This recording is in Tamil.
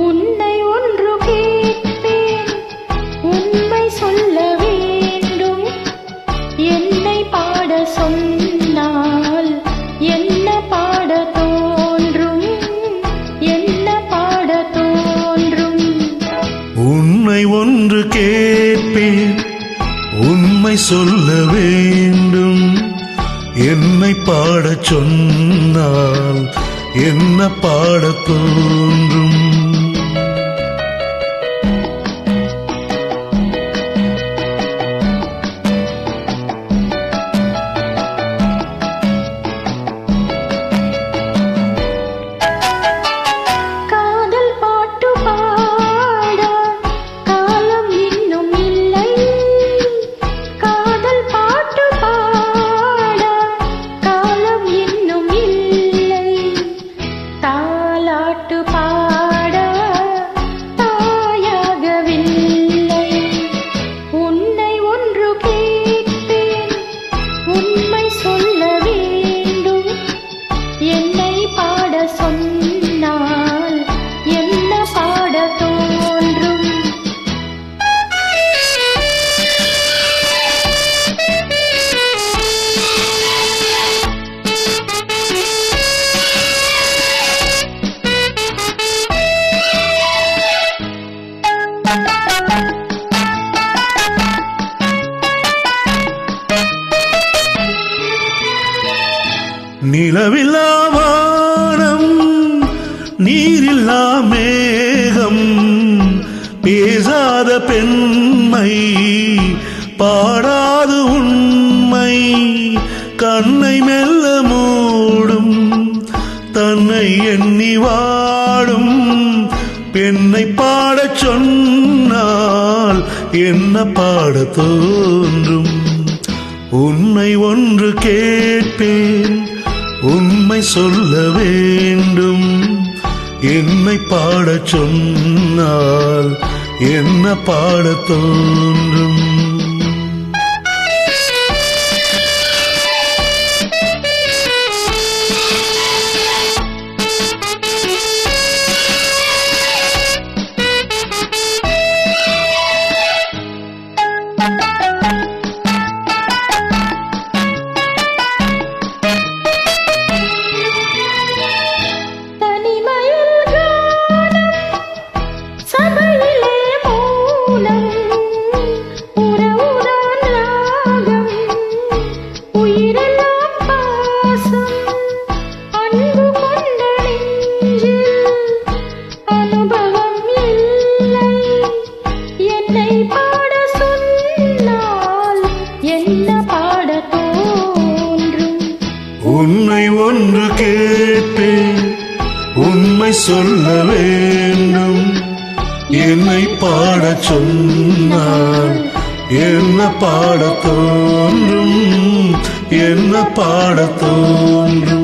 உன்னை ஒன்று கேட்பேன், உண்மை சொல்ல வேண்டும். என்னை பாட சொன்னால் என்ன பாட தோன்றும், என்ன பாட தோன்றும். உன்னை ஒன்று கேட்பேன், உண்மை சொல்ல வேண்டும். என்னை பாடச் சொன்னால் என்ன பாடத் தோன்றும். காதல் பாட்டு பாட காலம் இன்னும் இல்லை. காதல் பாட்டு பாட காலம் இன்னும் இல்லை. தாலாட்டு பாட தாயாகவில்லை. உன்னை ஒன்று கேட்பேன், உண்மை சொல்ல வேண்டும். என்னை பாட சொன்னால் என்ன பாட தோன்றும். நிலவில்லா வானம், நீரில்லா மேகம், பேசாத பெண்மை, பாடாது உண்மை. கண்ணை மெல்ல மூடும், தன்னை எண்ணி வாடும் பெண்ணை பாடச் சொன்னால் என்ன பாடத் தோன்றும். உன்னை ஒன்று கேட்பேன், உண்மை சொல்ல வேண்டும். என்னை பாடச் சொன்னால் என்ன பாடத் தோன்றும். உன்னை ஒன்று கேட்பேன், உண்மை சொல்ல வேண்டும். என்னை பாடச் சொன்னால் என்ன பாடத் தோன்றும், என்ன பாடத் தோன்றும்.